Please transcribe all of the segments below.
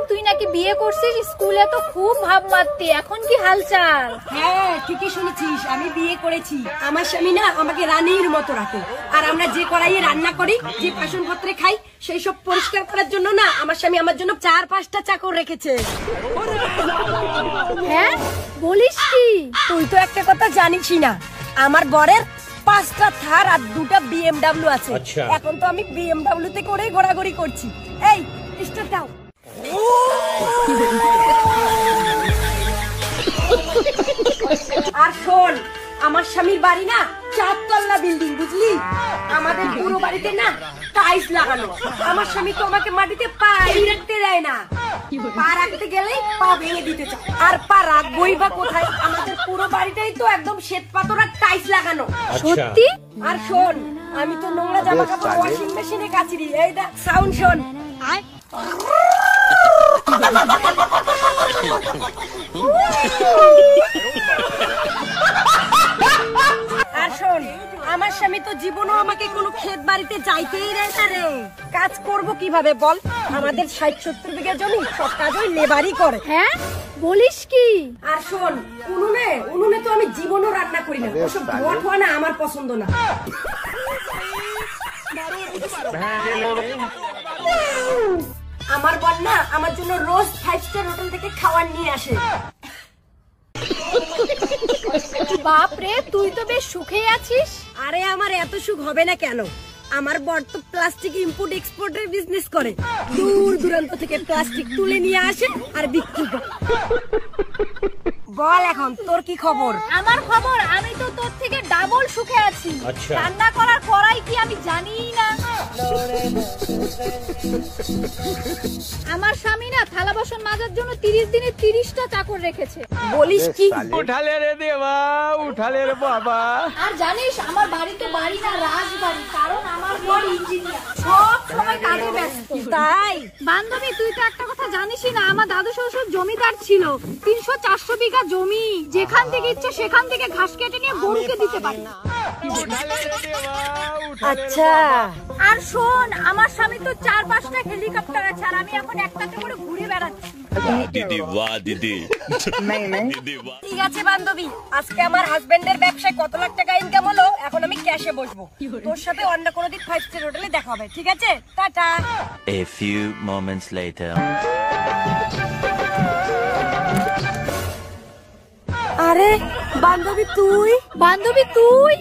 তুই নাকি বিয়ে করছিস, স্কুলে তো খুব ভাব মারতি, এখন কি হালচাল? হ্যাঁ ঠিকই শুনেছিস, আমি বিয়ে করেছি। আমার স্বামী না আমাকে রানীর মতো রাখে, আর আমরা যে কড়াইয়ে রান্না করি, যে বাসনপত্রে খাই, সেই সব পরিষ্কার করার জন্য না আমার স্বামী আমার জন্য 4-5টা চাকর রেখেছে। হ্যাঁ বলিস কি? তুই তো একটা কথা জানিসই না, আমার বরের 5টা থার আর 2টা BMW আছে। এখন তো আমি BMW তে করেই ঘোরাঘুরি করছি। এই স্টার্ট দাও। আর শোন, আমার স্বামীর বাড়ি না 4তলা বিল্ডিং, বুঝলি? আমাদের পুরো বাড়িতে না টাইলস লাগানো। আমার স্বামী তো আমাকে মাটিতে পাই রাখতে দেয় না, পা রাখতে গেলেই পা ভেঙে দিতে চায়। আর পা রাখবই বা কোথায়? আমাদের পুরো বাড়িটাই তো একদম শ্বেত পাথর আর টাইলস লাগানো। সত্যি? আর শোন, আমি তো নোংরা জামা কাপড় ওয়াশিং মেশিনে কাচি দিই। এই দেখ সাউন্ড শোন। আর শোন, আমার স্বামী তো জীবনও আমাকে কোনো ক্ষেত বাড়িতে যাইতেই দেয় না রে। কাজ করব কিভাবে বল? আমাদের 60-70 বিঘা জমি, সব কাজ ওই লেবারই করে। হ্যাঁ বলিস কি? আর শোন, উনুনে তো আমি জীবনও রান্না করি না, ওসব ধোয়া ঠোয়া না আমার পছন্দ না। আমার বর না আমার জন্য রোজ 5 স্টার হোটেল থেকে খাবার নিয়ে আসে। বাপ রে, তুই তো বেশ সুখেই আছিস। আরে আমার এত সুখ হবে না কেন? আমার বর তো প্লাস্টিক ইম্পোর্ট এক্সপোর্টের বিজনেস করে, দূর দূরান্ত থেকে প্লাস্টিক তুলে নিয়ে আসে আর বিক্রি করে। বল এখন তোর কি খবর? আমার খবর, আমি তো তোর থেকে ডাবল সুখে আছি। রান্না করার কড়াই কি আমি জানিই না। আমার স্বামী না থালা বাসন মাজার জন্য 30 দিনে 30টা চাকর রেখেছে। বলিস কি? উঠালে রে দেবা, উঠালে রে বাবা। আর জানিস আমার বাড়ি তো বাড়ি না, রাজবাড়ি, কারণ আমার বর ইঞ্জিনিয়ার, সব সময় কাজে ব্যস্ত। তাই বান্ধবী, তুই তো একটা কথা জানিসই না, আমার দাদু শ্বশুর জমিদার ছিল, 300-400 বিঘা জমি, যেখান থেকে ইচ্ছে সেখান থেকে ঘাস কেটে নিয়ে গরুকে দিতে পারে। আচ্ছা। আর শোন, আমার স্বামী তো 4-5টা হেলিকপ্টার আছে, আর আমি এখন একটাতে করে ঘুরে বেড়াচ্ছি। দিদি বাহ দিদি। ঠিক আছে বান্ধবী, আজকে আমার হাজবেন্ডের ব্যবসায় কত লাখ টাকা ইনকাম হলো, এখন আমি ক্যাশে বসবো। তোর সাথে অন্য কোনোদিন 5 স্টার হোটেলে দেখা হবে, ঠিক আছে? Tata. A few moments later. আরে বান্ধবী তুই?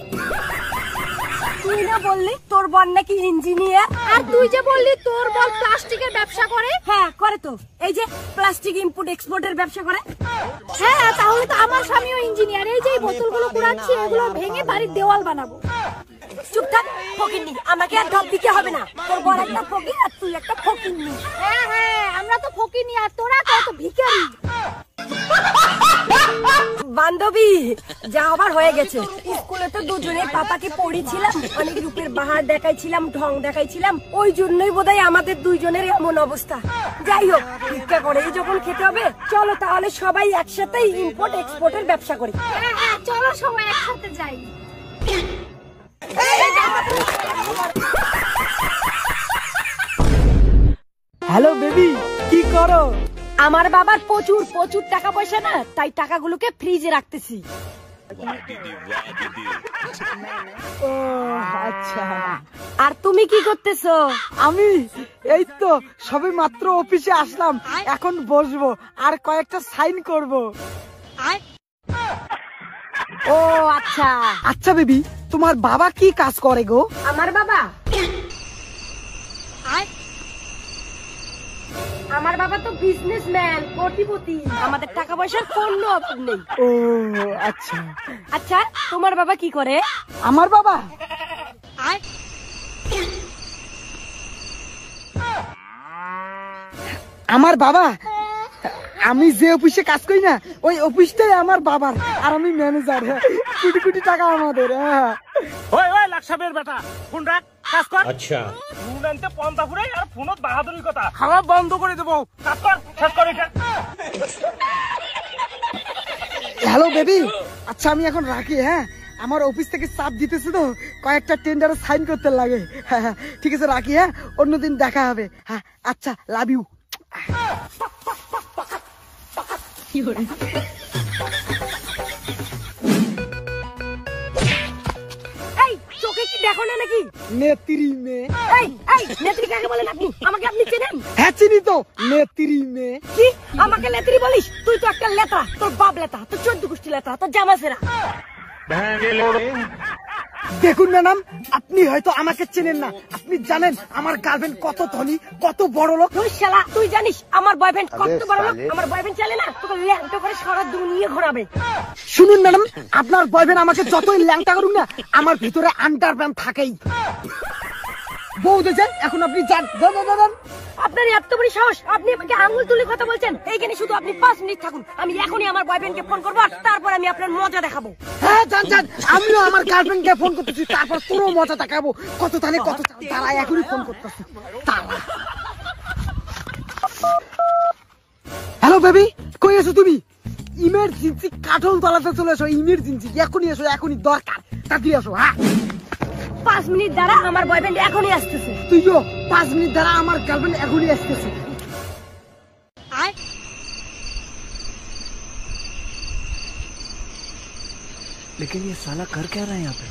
তুই না বললি তোর বর নাকি ইঞ্জিনিয়ার? আর তুই যে বললি তোর বর প্লাস্টিকের ব্যবসা করে। হ্যাঁ করে তো, এই যে প্লাস্টিক ইম্পোর্ট এক্সপোর্টের ব্যবসা করে। হ্যাঁ তাহলে তো আমার স্বামীও ইঞ্জিনিয়ার। এই যে বোতলগুলো কুড়াচ্ছি, এগুলো ভেঙে বাড়ির দেওয়াল বানাবো। চুপ থাক ফকিন্নি, আমাকে আর ঢপ দিতে হবে না। তোর বর একটা ফকির আর তুই একটা ফকিন্নি। হ্যাঁ হ্যাঁ, আমরা তো ফকিনি আর তোরা কত ভিখারি। বান্ধবী যা আবার হয়ে গেছে, স্কুলে তো দুজনের পাপাকে পড়িয়েছিলাম, অনেক রূপের বাহার দেখাইছিলাম, ঢং দেখাইছিলাম, ওই জন্যই বোধহয় আমাদের দুইজনের এমন অবস্থা। যাই হোক, ভিক্ষা করেই যখন খেতে হবে, চলো তাহলে সবাই একসাথে ইম্পোর্ট এক্সপোর্টের ব্যবসা করি। হ্যাঁ হ্যাঁ চলো সবাই একসাথে যাই। হ্যালো বেবি, কি করো? আমার বাবার প্রচুর প্রচুর টাকা পয়সা না, তাই টাকাগুলোকে ফ্রিজে রাখতেছি। ও আচ্ছা। আর তুমি কি করতেছো? আমি এই তো সবে মাত্র অফিসে আসলাম, এখন বসবো আর কয়েকটা সাইন করব। ও আচ্ছা। আচ্ছা বেবি, তোমার বাবা কি কাজ করে গো? আমার বাবা তো বিজনেসম্যান, কোটিপতি। আমাদের টাকা পয়সার কোনো অভাব নেই। ও আচ্ছা। আচ্ছা তোমার বাবা কি করে? আমার বাবা আমি যে অফিসে কাজ করি না, ওই অফিসটাই আমার বাবার, আর আমি ম্যানেজার। কোটি কোটি টাকা আমাদের। ওই ওই লাকসাবের বেটা, ফোন রাখ, কাজ কর। আচ্ছা ফোন আনতে পন্থা ফুরাই আর ফোনত বাহাদুরির কথা। খাওয়া বন্ধ করে দেবো, কাজ কর, শেষ কর এটা। হ্যালো বেবি, আচ্ছা আমি এখন রাখি। হ্যাঁ, আমার অফিস থেকে চাপ দিতেছে তো, কয়েকটা টেন্ডারে সাইন করতে লাগে। হ্যাঁ ঠিক আছে রাখি। হ্যাঁ অন্যদিন দেখা হবে। হ্যাঁ আচ্ছা, লাভ ইউ। এই চোখে কি দেখো না নাকি? নেত্রী মেয়ে। এই নেত্রী কাকে বলেন আপনি? আমাকে আপনি চেনেন? হ্যাঁ চিনি তো, নেত্রী মেয়ে। কি আমাকে নেত্রী বলিস? তুই তো একটা লেতা, তোর বাপ লেতা, তোর 14 গোষ্ঠী লেতা, তোর জামা ফেরা। দেখুন ম্যাডাম, আপনি হয়তো আমাকে চেনেন না। আপনি জানেন আমার গার্লফ্রেন্ড কত ধনী, কত বড় লোক? তুই শালা, তুই জানিস আমার বয়ফ্রেন্ড কত বড় লোক? আমার বয়ফ্রেন্ড চলে না তোকে ল্যাংটো করে সারা দুনিয়া ঘোরাবে। শুনুন ম্যাডাম, আপনার বয়ফ্রেন্ড আমাকে যতই ল্যাংটা করুন না, আমার ভিতরে আন্ডারপ্যান্ট থাকেই। বউ দেখেন, এখন আপনি যান। আপনার এত বড় সাহস, আপনি আমাকে আঙুল তুলে কথা বলছেন? এইখানে শুধু আপনি 5 মিনিট থাকুন, আমি এখনই আমার বয়ফ্রেন্ডকে ফোন করবো, আর তারপর আমি আপনার মজা দেখাবো। হ্যাঁ যান যান, আমিও আমার গার্লফ্রেন্ডকে ফোন করতেছি, তারপর পুরো মজা দেখাবো। কত তাহলে কত, তারা এখনই ফোন করতেছি। হ্যালো বেবি, কই এসো তুমি? ইমার্জেন্সি কাঠল তলাতে চলে এসো, ইমার্জেন্সি, এখনই এসো, এখনই দরকার, তাড়াতাড়ি এসো। হ্যাঁ 5 মিনিট দ্বারা আমার বয়ফ্রেন্ড এখনই আসতেছে। তুইও 5 মিনিট দ্বারা আমার গার্লফ্রেন্ড এখনই আসতেছে। लेकिन ये साला कर क्या रहा है यहाँ पे?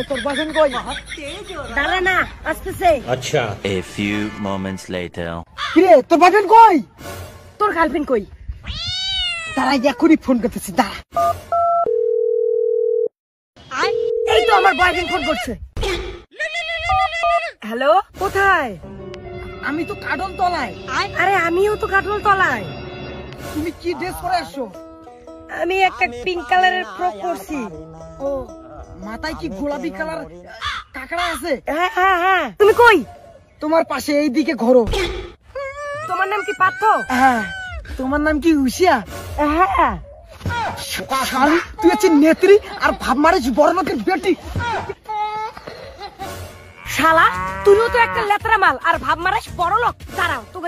তোর বয়ফ্রেন্ড কই? দাঁড়া না, আসতেছে। A few moments later. কিরে তোর বয়ফ্রেন্ড কই? তোর গার্লফ্রেন্ড কই? তারা এখনই ফোন করতেছি, দাঁড়া। এই তো আমার বয়ফ্রেন্ড ফোন করছে। হ্যালো, কোথায়? আমি তো কাঠল তলায়। আরে আমিও তো কাটল তলায়। তুমি কি ড্রেস পরে আসছো? আমি একটা পিঙ্ক কালারের ফ্রক পরছি। ও, মাথায় কি গোলাপি কালার কাকড়া আছে? হ্যাঁ হ্যাঁ হ্যাঁ। তুমি কই? তোমার পাশে এই দিকে ঘোরো। তোমার নাম কি পার্থ? হ্যাঁ। তোমার নাম কি উষিয়া? হ্যাঁ। শালি, তুই হচ্ছে নেত্রী আর ভাব মারিস বড় লোকের বেটি। শালা, তুইও তো একটা লেত্রা মাল আর ভাব মারাস বড় লোক। দাঁড়াও, তোকে